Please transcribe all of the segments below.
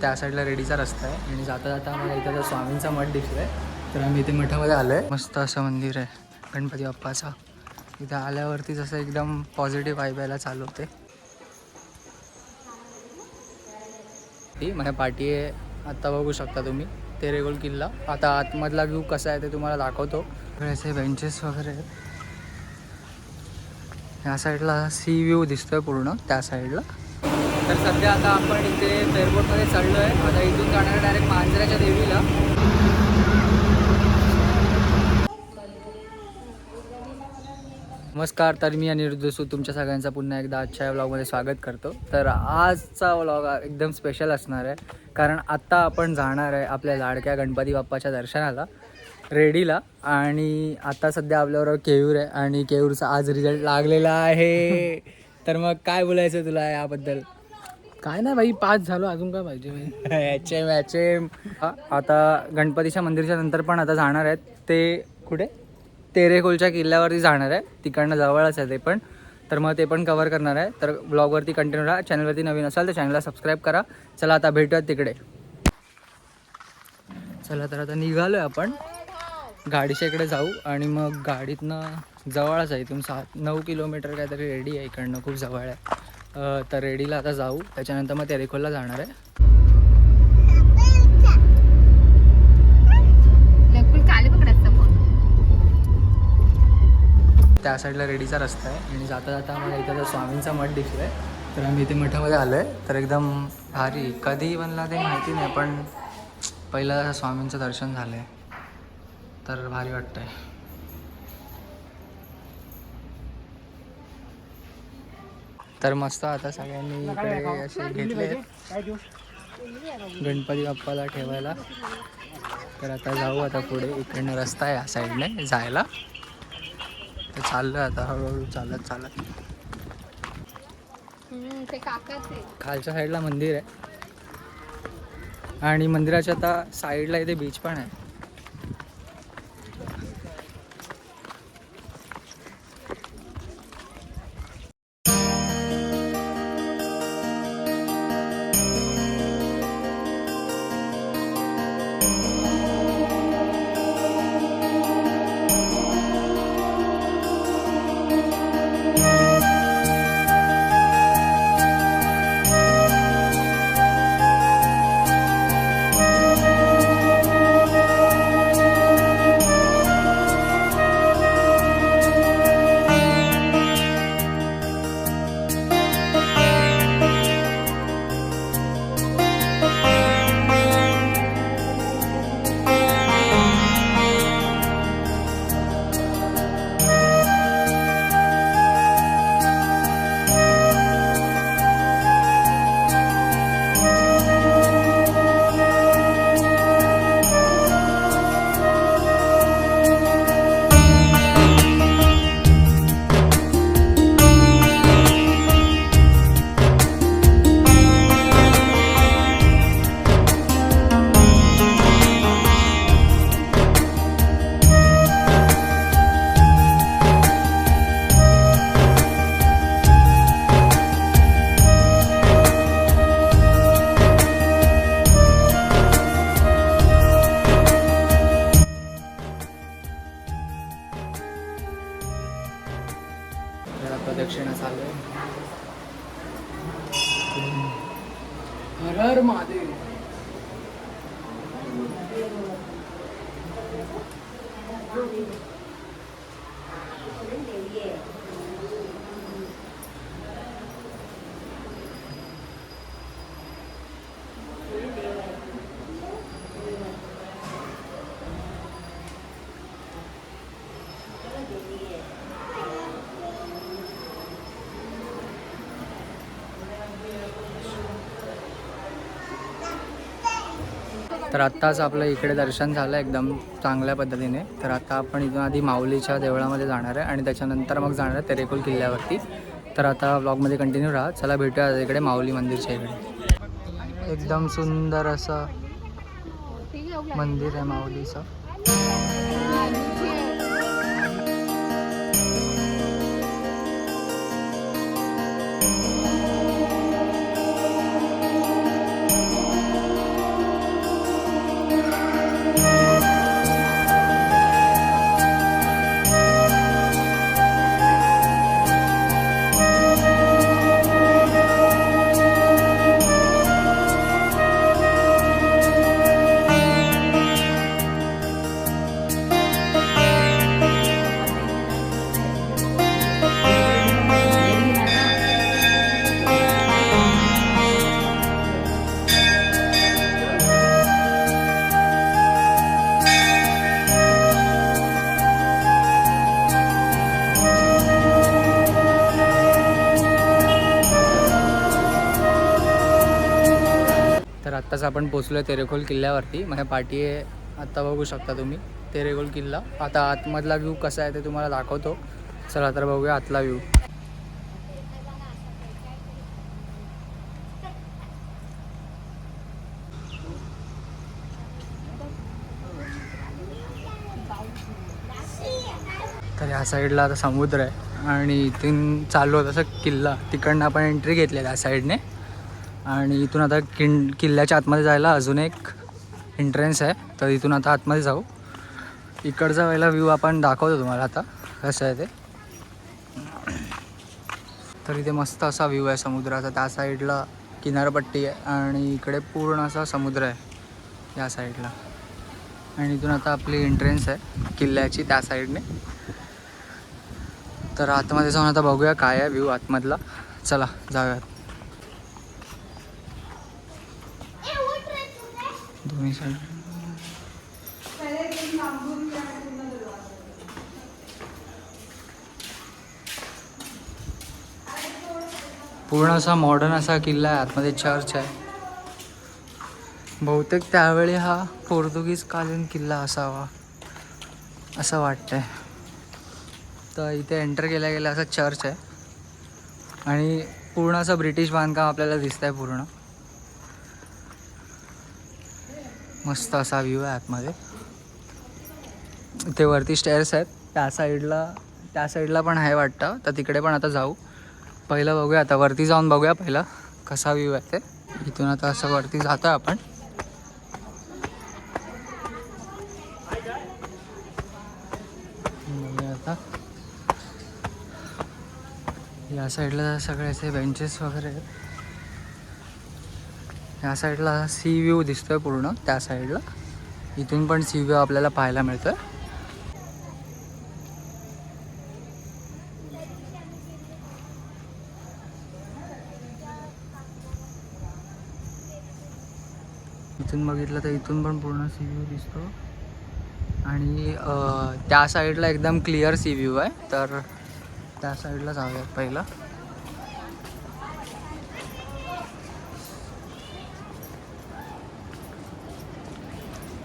त्या साईडला रेडीचा रस्ता आहे आणि जाता जाता आम्हाला इथं स्वामींचा मठ दिसला आहे, तर आम्ही इथे मठामध्ये आलो आहे. मस्त असं मंदिर आहे गणपती बाप्पाचा. इथं आल्यावरतीच असं एकदम पॉझिटिव्ह वाइब यायला चालू होते. ती माझ्या पाठी आहे, आत्ता बघू शकता तुम्ही तेरेगोल किल्ला. आता आतमधला व्ह्यू कसा आहे ते तुम्हाला दाखवतो. असे बेंचेस वगैरे आहेत. ह्या साईडला सी व्ह्यू दिसतोय पूर्ण त्या साईडला. तर सध्या आता आपण इथे एअरपोर्टमध्ये चढलो आहे. आता इथून जाणार डायरेक्ट मांजराच्या देवीला. नमस्कार, तर मी अनिरुद्ध सूद तुमच्या सगळ्यांचा पुन्हा एकदा आजच्या या व्लॉगमध्ये स्वागत करतो. तर आजचा व्लॉग एकदम स्पेशल असणार आहे, कारण आत्ता आपण जाणार आहे आपल्या लाडक्या गणपती बाप्पाच्या दर्शनाला रेडीला. आणि आता सध्या आपल्याबरोबर केयूर आहे आणि केयूरचा आज रिझल्ट लागलेला आहे. तर मग काय बोलायचं तुला याबद्दल? काय नाही भाई, पास झालो, अजून काय पाहिजे भाई. एच आता गणपतीच्या मंदिरच्या नंतर पण आता जाणार आहेत ते कुठे, तेरेखोलच्या किल्ल्यावरती जाणार आहे. तिकडनं जवळच आहे ते पण. तर मग ते पण कवर करणार आहे. तर ब्लॉगवरती कंटिन्यू राहा. चॅनलवरती नवीन असाल तर चॅनलला सबस्क्राईब करा. चला आता भेटूयात तिकडे. चला तर आता निघालो आहे आपण, गाडीच्या इकडे जाऊ आणि मग गाडीतनं जवळच आहे, इथून 7-9 किलोमीटर काहीतरी रेडी आहे इकडनं, खूप जवळ आहे. तर रेडीला आता जाऊ, त्याच्यानंतर मग तेरेखोलला जाणार आहे. त्या साईडला रेडीचा रस्ता आहे आणि जाता जाता आम्हाला इथं स्वामींचा मठ दिसला आहे, तर आम्ही इथे मठामध्ये आलो आहे. तर एकदम भारी, कधी बनला ते माहिती नाही, पण पहिलं स्वामींचं दर्शन झालं आहे तर भारी वाटतं आहे. तर मस्त आता सगळ्यांनी इकडे असे घेतले गणपती बाप्पाला ठेवायला. तर आता जाऊ आता पुढे, इकडनं रस्ता आहे या साईडने जायला. तर चाललं आता हळूहळू चालत चालत. खालच्या साईडला मंदिर आहे आणि मंदिराच्या आता साईडला इथे बीच पण आहे. प्रदक्षिणा चालू आहे. हर हर महादेव. तर आत्ताच आपलं इकडे दर्शन झालं एकदम चांगल्या पद्धतीने. तर आता आपण इथून आधी माऊलीच्या देवळामध्ये जाणार आहे आणि त्याच्यानंतर मग जाणार आहे तेरेखोल किल्ल्यावरती. तर आता व्लॉगमध्ये कंटिन्यू राहा. चला भेटूया इकडे माऊली मंदिरच्या इकडे. एकदम सुंदर असं मंदिर आहे माऊलीचं. आत्ताच आपण पोचलो आहे तेरेखोल किल्ल्यावरती. माझ्या पाठी आहे, आत्ता बघू शकता तुम्ही तेरेखोल किल्ला. आता आतमधला व्ह्यू कसा आहे ते तुम्हाला दाखवतो. चला तर बघूया आतला व्ह्यू. तर ह्या साईडला आता समुद्र आहे आणि इथून चालू होतं असं किल्ला. तिकडनं आपण एंट्री घेतली त्या साईडने आणि इथून आता किल्ल्याच्या आतमध्ये जायला अजून एक एंट्रन्स आहे. तर इथून आता आतमध्ये जाऊ. इकडचा पहिला व्ह्यू आपण दाखवतो तुम्हाला आता कसं आहे ते. तर इथे मस्त असा व्ह्यू आहे समुद्राचा. त्या साईडला किनारपट्टी आहे आणि इकडे पूर्ण असा समुद्र आहे या साईडला. आणि इथून आता आपली एंट्रन्स आहे किल्ल्याची त्या साईडने. तर आतमध्ये जाऊन आता बघूया काय आहे व्ह्यू आतमधला. चला जाऊयात. दोन्ही साईड पूर्ण असा मॉडर्न असा किल्ला आहे. आतमध्ये चर्च आहे. बहुतेक त्यावेळी हा पोर्तुगीज कालीन किल्ला असावा असं वाटतंय. तर इथे एंटर केल्या गेल्या असा चर्च आहे आणि पूर्ण असं ब्रिटिश बांधकाम आपल्याला दिसत आहे पूर्ण. मस्त असा व्ह्यू आहे आतमध्ये. इथे वरती स्टेअर्स आहेत त्या साईडला पण आहे वाटतं. तर तिकडे पण आता जाऊ. पहिलं बघूया आता वरती जाऊन बघूया पहिला कसा व्ह्यू आहे ते. इथून आता असं वरती जातो आपण. बघूया आता या साईडला सगळे असे बेंचेस वगैरे आहेत. या साईडला सी व्ह्यू दिसतोय पूर्ण त्या साईडला. इथून पण सी व्ह्यू आपल्याला पाहायला मिळतोय. इथून बघितलं तर इथून पण पूर्ण सी व्ह्यू दिसतो आणि त्या साईडला एकदम क्लिअर सी व्ह्यू आहे. तर त्या साईडला जाऊयात पहिला.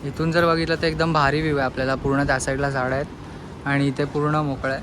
इथून जर बघितलं तर एकदम भारी व्ह्यू आहे आपल्याला. पूर्ण त्या साईडला झाडं आहेत आणि इथे पूर्ण मोकळं आहे.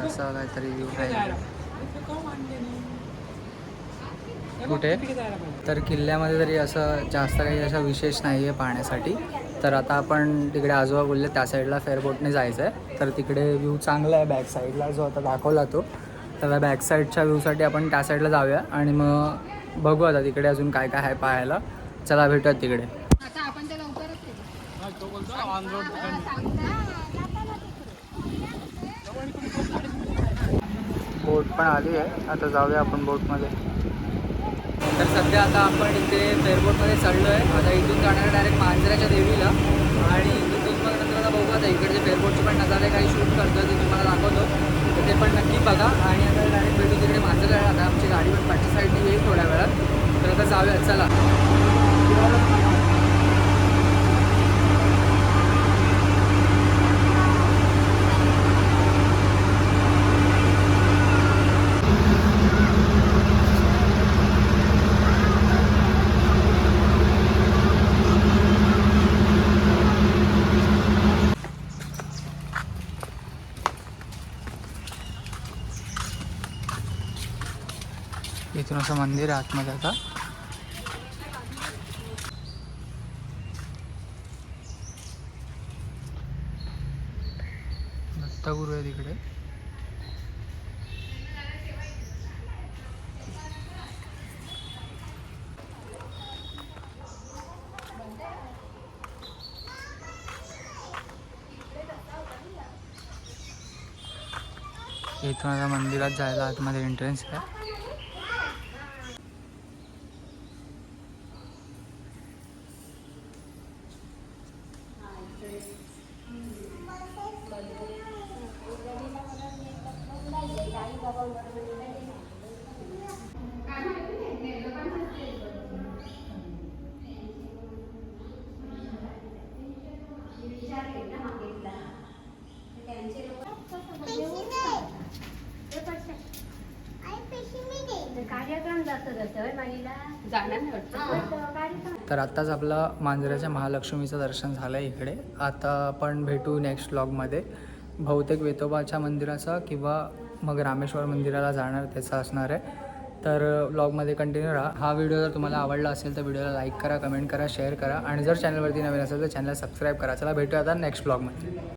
असा काहीतरी व्ह्यू आहे कुठे. तर किल्ल्यामध्ये तरी असं जास्त काही असं विशेष नाही आहे पाहण्यासाठी. तर आता आपण तिकडे आजोबा बोलले त्या साईडला फेअरबोटने जायचं आहे. तर तिकडे व्ह्यू चांगला आहे बॅक साईडला जो आता दाखवला तो. तर बॅक साईडच्या व्ह्यूसाठी आपण त्या साईडला जाऊया आणि मग बघू आता तिकडे अजून काय काय आहे पाहायला. चला भेटूयात तिकडे. बोट पण आली आहे. आता जाऊया आपण बोटमध्ये. तर सध्या आता आपण इथे फेअरबोटमध्ये चढलो आहे. आता इथून जाणार डायरेक्ट मांजऱ्याच्या देवीला आणि तिथून मग नंतर आता बघू. आता इकडचे फेअरबोटचे पण नजारे काही शूट करतो ते तुम्हाला दाखवतो. तर ते पण नक्की बघा आणि आता डायरेक्ट भेटू तिकडे मांजऱ्याला. आता आमची गाडी पण पाठच्या साईडने येईल थोड्या वेळात. तर आता जाऊया चला. इथून असं मंदिर आहे आतमध्ये. आता दत्तगुरू आहे तिकडे. इथून आता मंदिरात जायला आतमध्ये एंट्रन्स आहे. जाणार नाही वाटतं. तर आत्ताच आपला मांजराच्या महालक्ष्मीचं दर्शन झालं आहे इकडे. आता आपण भेटू नेक्स्ट व्लॉगमध्ये. बहुतेक वेतोबाच्या मंदिराचा किंवा मग रामेश्वर मंदिराला जाणार त्याचा असणार आहे. तर व्लॉगमध्ये कंटिन्यू राहा. हा व्हिडिओ जर तुम्हाला आवडला असेल तर व्हिडिओला लाईक करा, कमेंट करा, शेअर करा आणि जर चॅनलवरती नवीन असेल तर चॅनलला सबस्क्राईब करा. चला भेटूया आता नेक्स्ट व्लॉगमध्ये.